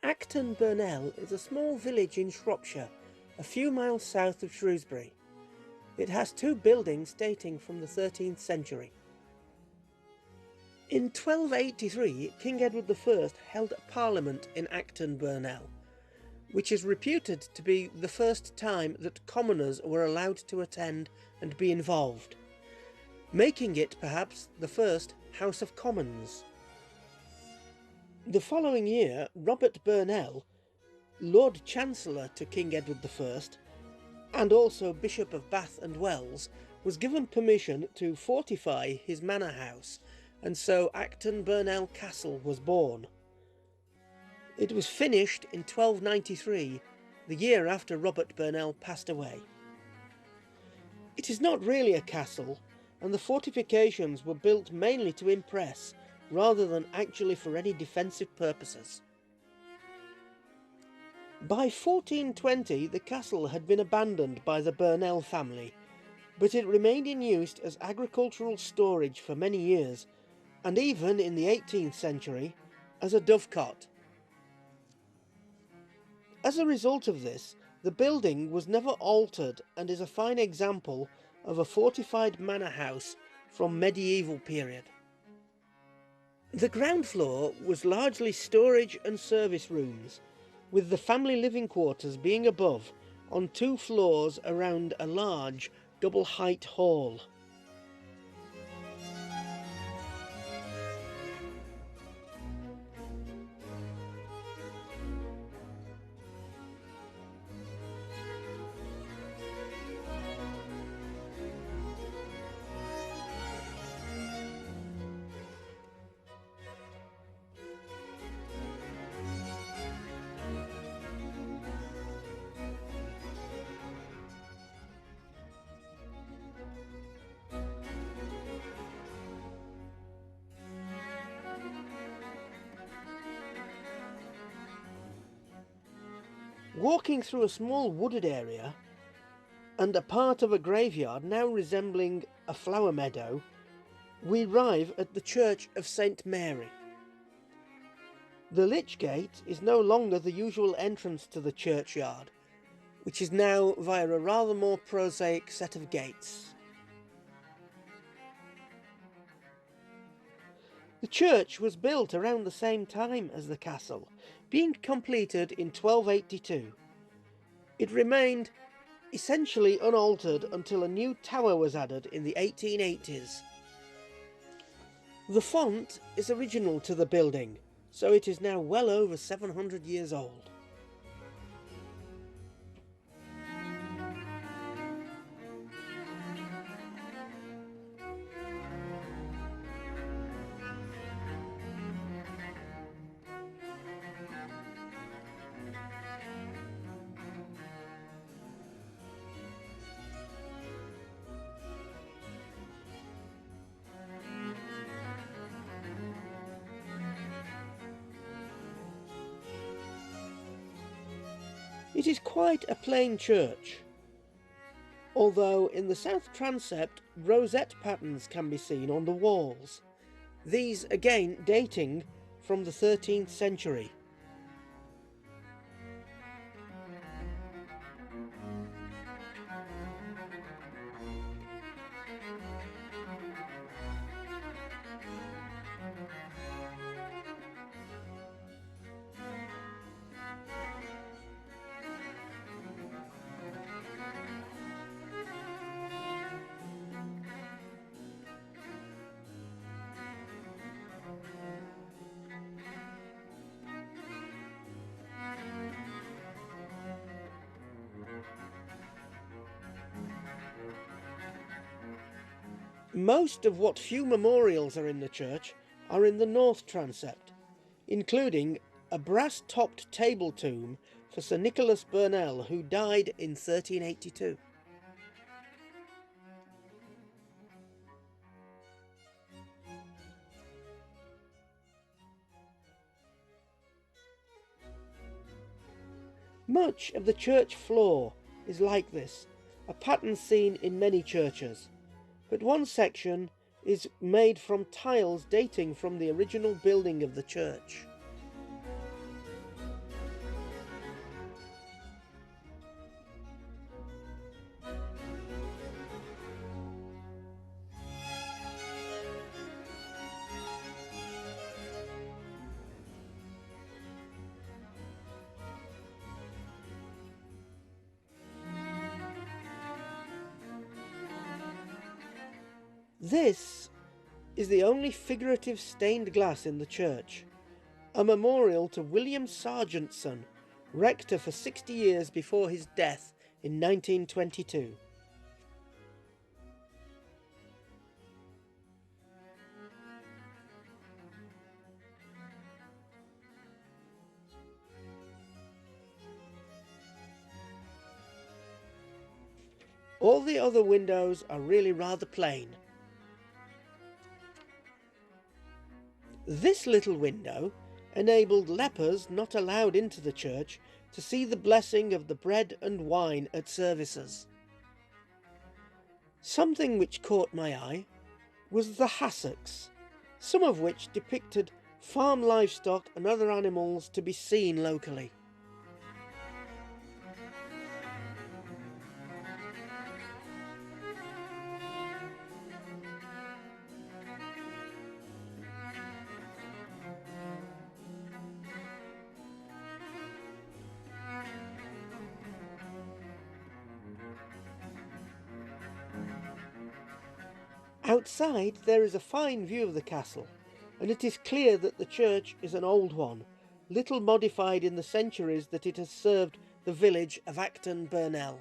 Acton Burnell is a small village in Shropshire, a few miles south of Shrewsbury. It has two buildings dating from the 13th century. In 1283, King Edward I held a parliament in Acton Burnell, which is reputed to be the first time that commoners were allowed to attend and be involved, making it perhaps the first House of Commons. The following year, Robert Burnell, Lord Chancellor to King Edward I, and also Bishop of Bath and Wells, was given permission to fortify his manor house, and so Acton Burnell Castle was born. It was finished in 1293, the year after Robert Burnell passed away. It is not really a castle, and the fortifications were built mainly to impress, rather than actually for any defensive purposes. By 1420, the castle had been abandoned by the Burnell family, but it remained in use as agricultural storage for many years, and even in the 18th century as a dovecot. As a result of this, the building was never altered and is a fine example of a fortified manor house from medieval period. The ground floor was largely storage and service rooms, with the family living quarters being above on two floors around a large double-height hall. Walking through a small wooded area and a part of a graveyard now resembling a flower meadow, we arrive at the Church of St. Mary. The Lich Gate is no longer the usual entrance to the churchyard, which is now via a rather more prosaic set of gates. The church was built around the same time as the castle, being completed in 1282. It remained essentially unaltered until a new tower was added in the 1880s. The font is original to the building, so it is now well over 700 years old. It is quite a plain church, although in the south transept rosette patterns can be seen on the walls, these again dating from the 13th century. Most of what few memorials are in the church are in the north transept, including a brass-topped table tomb for Sir Nicholas Burnell, who died in 1382. Much of the church floor is like this, a pattern seen in many churches, but one section is made from tiles dating from the original building of the church. This is the only figurative stained glass in the church, a memorial to William Sargentson, rector for 60 years before his death in 1922. All the other windows are really rather plain. This little window enabled lepers not allowed into the church to see the blessing of the bread and wine at services. Something which caught my eye was the hassocks, some of which depicted farm livestock and other animals to be seen locally. Outside there is a fine view of the castle, and it is clear that the church is an old one, little modified in the centuries that it has served the village of Acton Burnell.